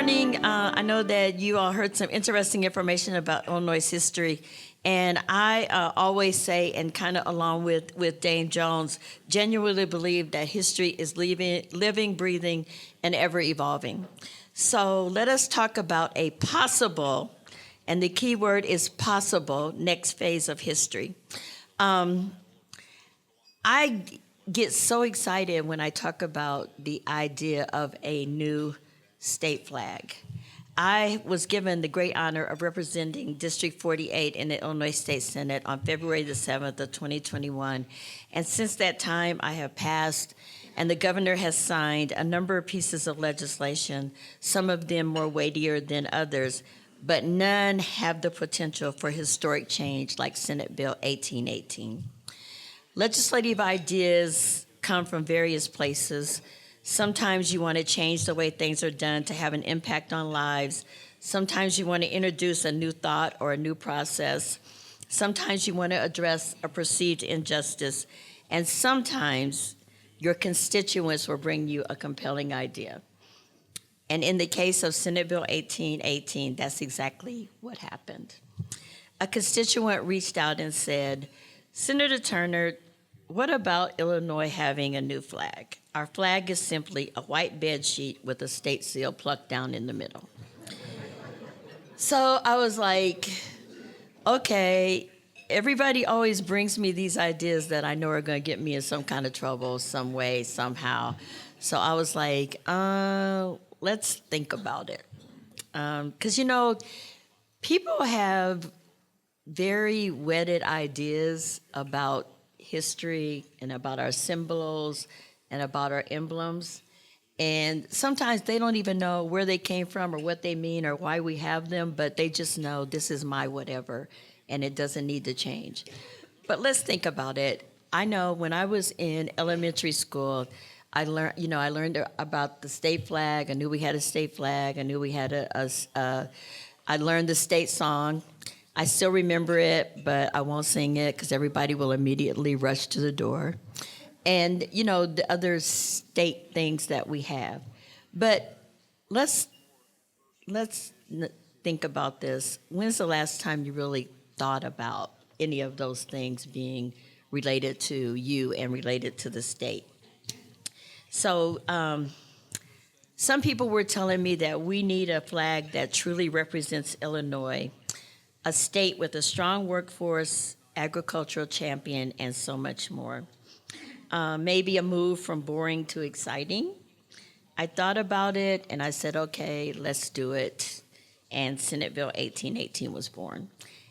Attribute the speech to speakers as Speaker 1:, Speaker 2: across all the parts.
Speaker 1: morning. I know that you all heard some interesting information about Illinois' history. And I always say, and kind of along with Dane Jones, genuinely believe that history is living, breathing, and ever evolving. So let us talk about a possible, and the key word is possible, next phase of history. I get so excited when I talk about the idea of a new state flag. I was given the great honor of representing District 48 in the Illinois State Senate on February the 7th of 2021. And since that time, I have passed, and the governor has signed a number of pieces of legislation, some of them more weightier than others, but none have the potential for historic change like Senate Bill 1818. Legislative ideas come from various places. Sometimes you want to change the way things are done to have an impact on lives. Sometimes you want to introduce a new thought or a new process. Sometimes you want to address a perceived injustice. And sometimes your constituents will bring you a compelling idea. And in the case of Senate Bill 1818, that's exactly what happened. A constituent reached out and said, Senator Turner, what about Illinois having a new flag? Our flag is simply a white bed sheet with a state seal plucked down in the middle. So I was like, okay, everybody always brings me these ideas that I know are going to get me in some kind of trouble, some way, somehow. So I was like, let's think about it. Because, people have very wedded ideas about history and about our symbols and about our emblems. And sometimes they don't even know where they came from or what they mean or why we have them, but they just know this is my whatever and it doesn't need to change. But let's think about it. I know when I was in elementary school, I learned about the state flag. I knew we had a state flag. I knew we had I learned the state song. I still remember it, but I won't sing it because everybody will immediately rush to the door. And, the other state things that we have. But let's think about this. When's the last time you really thought about any of those things being related to you and related to the state? So some people were telling me that we need a flag that truly represents Illinois, a state with a strong workforce, agricultural champion, and so much more. Maybe a move from boring to exciting. I thought about it and I said, okay, let's do it. And Senate Bill 1818 was born.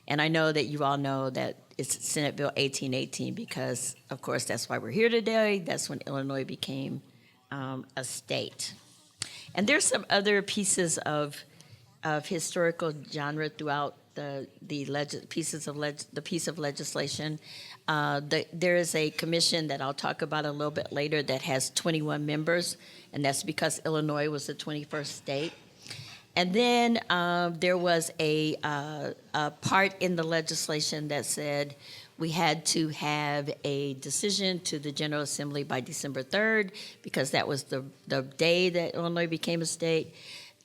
Speaker 1: And I know that you all know that it's Senate Bill 1818 because, of course, that's why we're here today. That's when Illinois became a state. And there's some other pieces of historical genre throughout the piece of legislation. There is a commission that I'll talk about a little bit later that has 21 members, and that's because Illinois was the 21st state. And then there was a part in the legislation that said we had to have a decision to the General Assembly by December 3rd because that was the day that Illinois became a state.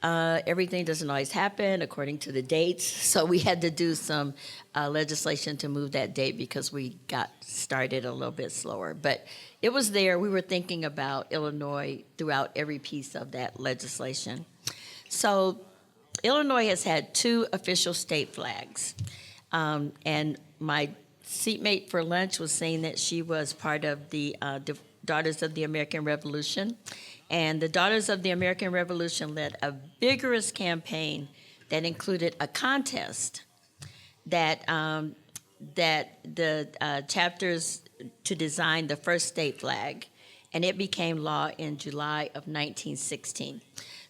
Speaker 1: Everything doesn't always happen according to the dates, so we had to do some legislation to move that date because we got started a little bit slower. But it was there. We were thinking about Illinois throughout every piece of that legislation. So Illinois has had 2 official state flags, and my seatmate for lunch was saying that she was part of the Daughters of the American Revolution. And the Daughters of the American Revolution led a vigorous campaign that included a contest that the chapters to design the first state flag, and it became law in July of 1916.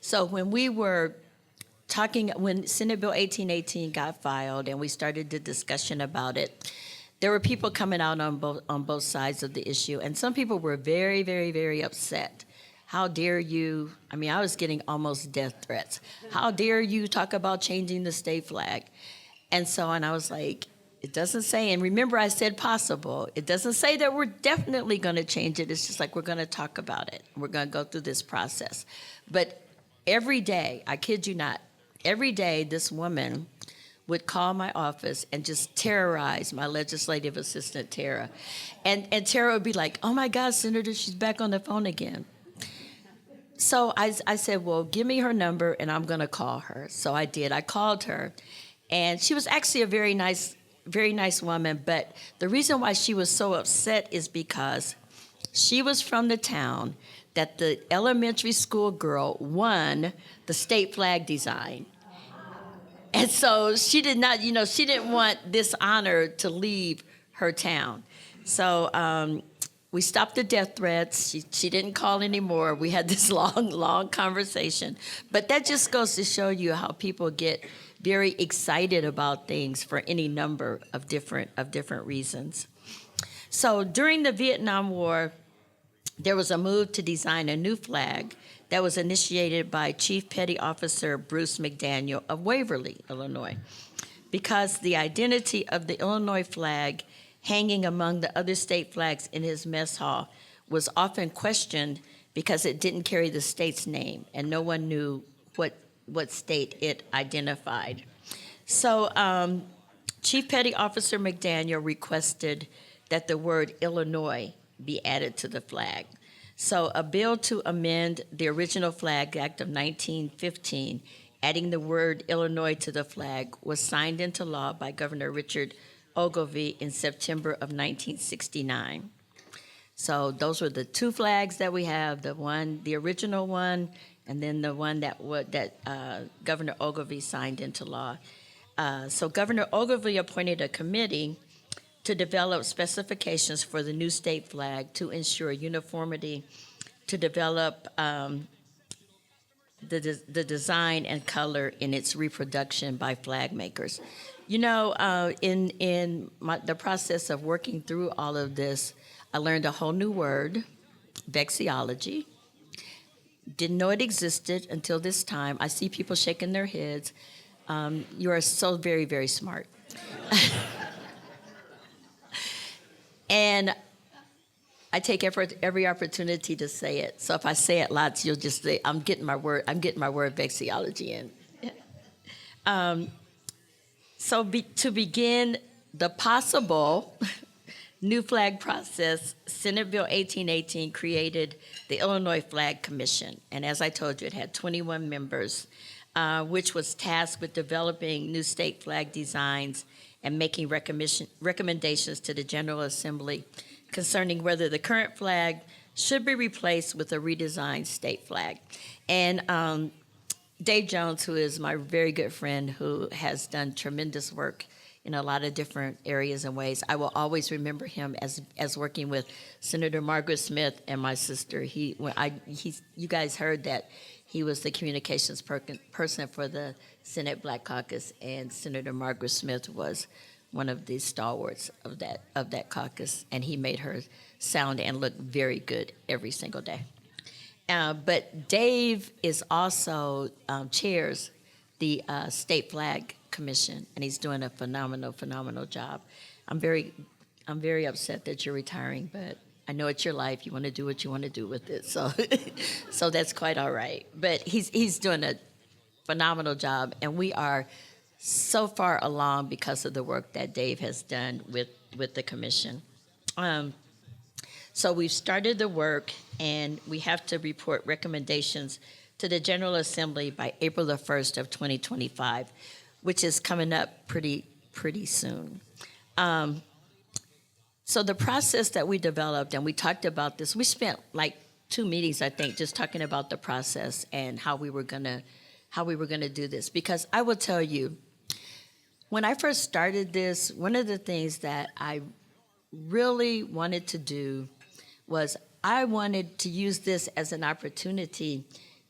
Speaker 1: So when Senate Bill 1818 got filed and we started the discussion about it, there were people coming out on both sides of the issue, and some people were very, very, very upset. How dare you? I mean, I was getting almost death threats. How dare you talk about changing the state flag? And I was like, it doesn't say, and remember I said possible. It doesn't say that we're definitely going to change it. It's just like we're going to talk about it. We're going to go through this process. But every day, I kid you not, every day this woman would call my office and just terrorize my legislative assistant, Tara. And Tara would be like, oh my God, Senator, she's back on the phone again. So I said, well, give me her number and I'm going to call her. So I did. I called her. And she was actually a very nice woman. But the reason why she was so upset is because she was from the town that the elementary school girl won the state flag design. And so she did not, she didn't want this honor to leave her town. So we stopped the death threats. She didn't call anymore. We had this long conversation. But that just goes to show you how people get very excited about things for any number of different reasons. So during the Vietnam War, there was a move to design a new flag that was initiated by Chief Petty Officer Bruce McDaniel of Waverly, Illinois, because the identity of the Illinois flag hanging among the other state flags in his mess hall was often questioned because it didn't carry the state's name and no one knew what state it identified. So Chief Petty Officer McDaniel requested that the word Illinois be added to the flag. So a bill to amend the original Flag Act of 1915, adding the word Illinois to the flag, was signed into law by Governor Richard Ogilvie in September of 1969. So those were the two flags that we have, the original one, and then the one that Governor Ogilvie signed into law. So Governor Ogilvie appointed a committee to develop specifications for the new state flag to ensure uniformity, to develop the design and color in its reproduction by flag makers. In the process of working through all of this, I learned a whole new word, vexillology. Didn't know it existed until this time. I see people shaking their heads. You are so very, very smart. And I take every opportunity to say it. So if I say it lots, you'll just say, I'm getting my word vexillology in. To begin the possible new flag process, Senate Bill 1818 created the Illinois Flag Commission. And as I told you, it had 21 members, which was tasked with developing new state flag designs and making recommendations to the General Assembly concerning whether the current flag should be replaced with a redesigned state flag. And Dave Jones, who is my very good friend, who has done tremendous work in a lot of different areas and ways, I will always remember him as working with Senator Margaret Smith and my sister. You guys heard that he was the communications person for the Senate Black Caucus, and Senator Margaret Smith was one of the stalwarts of that caucus, and he made her sound and look very good every single day. But Dave is also chairs the State Flag Commission, and he's doing a phenomenal job. I'm very upset that you're retiring, but I know it's your life. You want to do what you want to do with it, so so that's quite all right. But he's doing a phenomenal job, and we are so far along because of the work that Dave has done with the commission. So we've started the work, and we have to report recommendations to the General Assembly by April the 1st of 2025, which is coming up pretty soon. So the process that we developed, and we talked about this, we spent like 2 meetings, I think, just talking about the process and how we were gonna do this. Because I will tell you, when I first started this, one of the things that I really wanted to do was I wanted to use this as an opportunity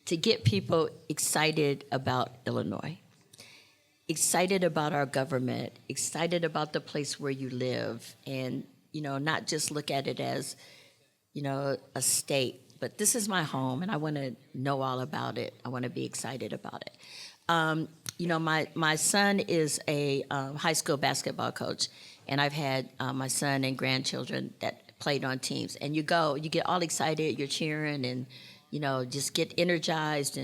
Speaker 1: to get people excited about Illinois, excited about our government, excited about the place where you live, and not just look at it as a state, but this is my home, and I want to know all about it. I want to be excited about it. My son is a high school basketball coach, and I've had my son and grandchildren that played on teams. And you get all excited, you're cheering, and just get energized.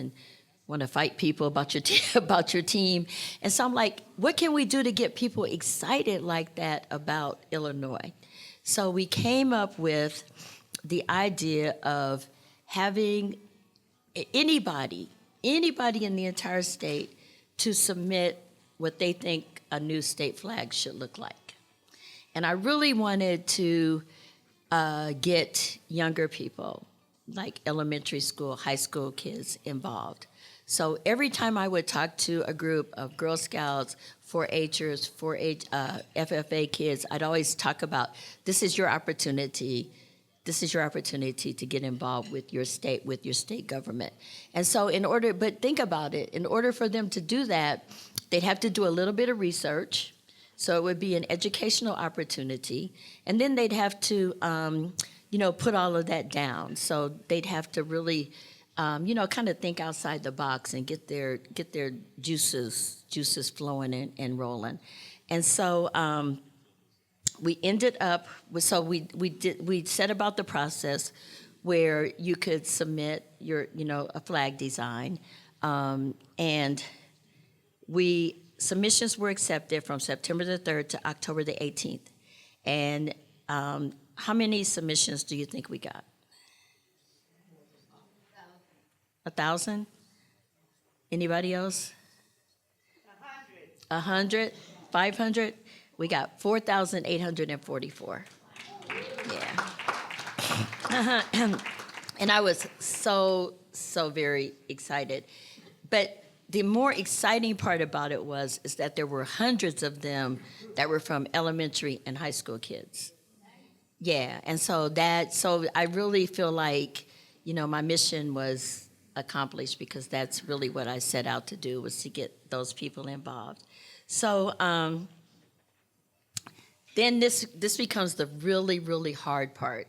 Speaker 1: want to fight people about your about your team. And so I'm like, what can we do to get people excited like that about Illinois? So we came up with the idea of having anybody in the entire state to submit what they think a new state flag should look like. And I really wanted to get younger people, like elementary school, high school kids involved. So every time I would talk to a group of Girl Scouts, 4-Hers, FFA kids, I'd always talk about, this is your opportunity. This is your opportunity to get involved with your state government. And so but think about it, in order for them to do that, they'd have to do a little bit of research. So it would be an educational opportunity. And then they'd have to, put all of that down. So they'd have to really, kind of think outside the box and get their juices flowing and rolling. And so we ended up with, we set about the process where you could submit a flag design, and submissions were accepted from September the 3rd to October the 18th. And how many submissions do you think we got? 1,000? Anybody else? 100? 500? We got 4,844. Yeah. And I was so very excited. But the more exciting part about it is that there were hundreds of them that were from elementary and high school kids. Yeah, and so I really feel like, my mission was accomplished, because that's really what I set out to do, was to get those people involved. So then this becomes the really, really hard part.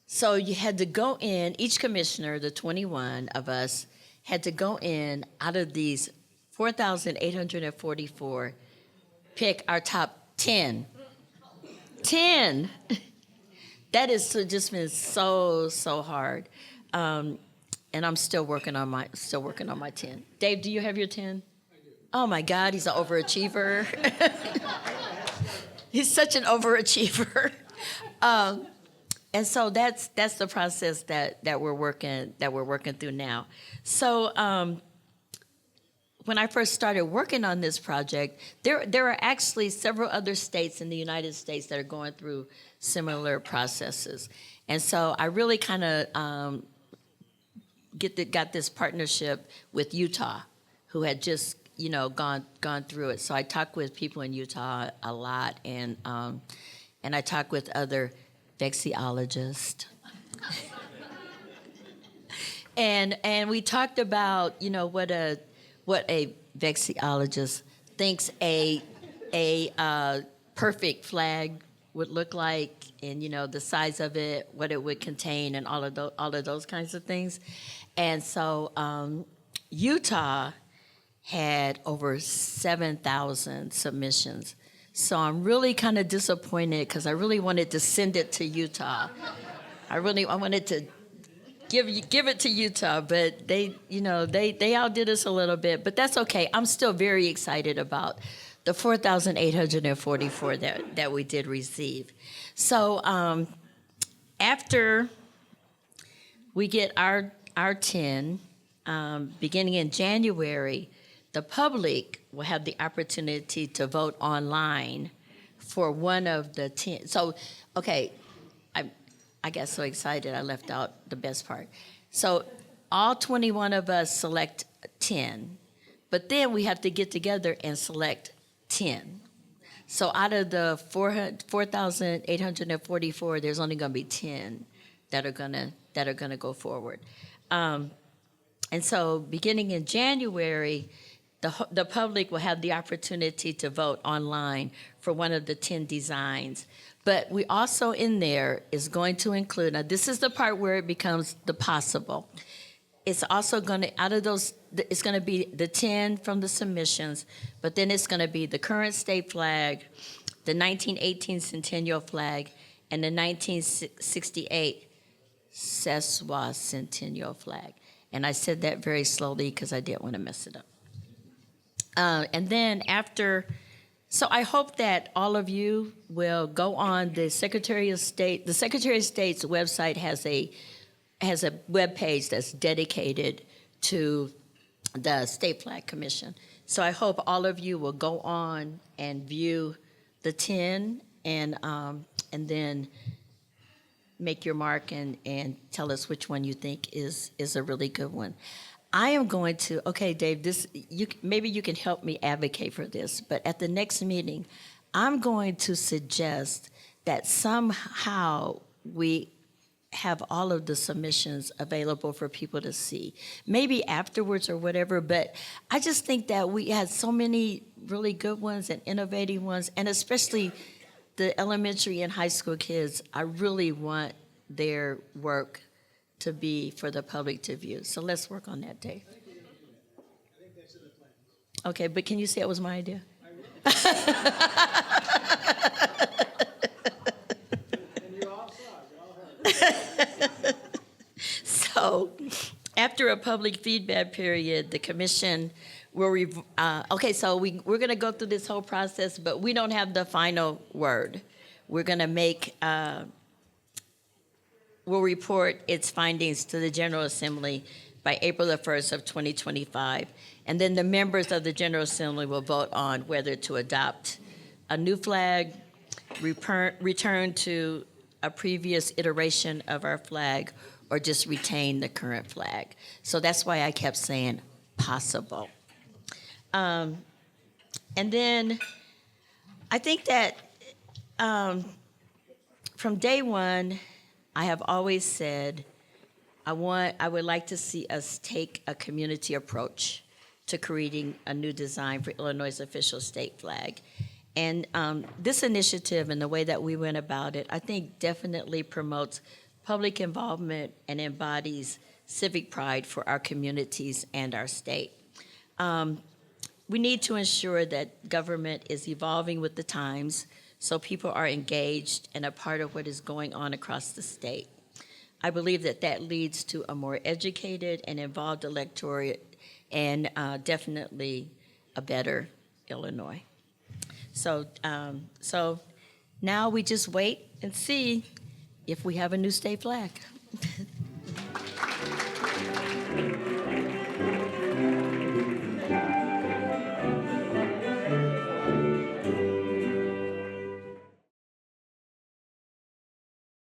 Speaker 1: So you had to go in, each commissioner, the 21 of us, had to go in out of these 4,844, pick our top 10. 10! That has just been so hard. And I'm still working on my 10. Dave, do you have your 10? I do. Oh my God, he's an overachiever. He's such an overachiever. And so that's the process that we're working through now. So when I first started working on this project, there are actually several other states in the United States that are going through similar processes. And so I really kind of got this partnership with Utah, who had just gone through it. So I talk with people in Utah a lot, and I talk with other vexiologists. and we talked about what a vexiologist thinks a perfect flag would look like, and the size of it, what it would contain, and all of those kinds of things. And so Utah had over 7,000 submissions. So I'm really kind of disappointed, because I really wanted to send it to Utah. I wanted to give it to Utah, but they outdid us a little bit. But that's okay. I'm still very excited about the 4,844 that we did receive. So after we get our 10, beginning in January, the public will have the opportunity to vote online for one of the 10. So, okay, I got so excited I left out the best part. So all 21 of us select 10, but then we have to get together and select 10. So out of the 4,844, there's only going to be 10 that are gonna go forward. And so beginning in January, the public will have the opportunity to vote online for one of the 10 designs. But we also in there is going to include, now this is the part where it becomes the possible. It's also going to, out of those, it's going to be the 10 from the submissions, but then it's going to be the current state flag, the 1918 Centennial flag, and the 1968 Seswa Centennial flag. And I said that very slowly because I didn't want to mess it up. And then after, so I hope that all of you will go on the Secretary of State. The Secretary of State's website has a web page that's dedicated to the State Flag Commission. So I hope all of you will go on and view the 10 and then make your mark and tell us which one you think is a really good one. I am going to, okay, Dave, maybe you can help me advocate for this, but at the next meeting, I'm going to suggest that somehow we have all of the submissions available for people to see, maybe afterwards or whatever, but I just think that we had so many really good ones and innovative ones, and especially the elementary and high school kids, I really want their work to be for the public to view. So let's work on that, Dave.
Speaker 2: I think that's in the plan.
Speaker 1: Okay, but can you say it was my idea?
Speaker 2: And you all saw, you all heard.
Speaker 1: So, after a public feedback period, the commission will, okay, so we're gonna go through this whole process, but we don't have the final word. We're gonna make, will report its findings to the General Assembly by April the 1st of 2025. And then the members of the General Assembly will vote on whether to adopt a new flag, return to a previous iteration of our flag, or just retain the current flag. So that's why I kept saying possible. And then I think that from day one, I have always said I would like to see us take a community approach to creating a new design for Illinois' official state flag. And this initiative and the way that we went about it, I think definitely promotes public involvement and embodies civic pride for our communities and our state. We need to ensure that government is evolving with the times so people are engaged and a part of what is going on across the state. I believe that that leads to a more educated and involved electorate and definitely a better Illinois. So now we just wait and see if we have a new state flag.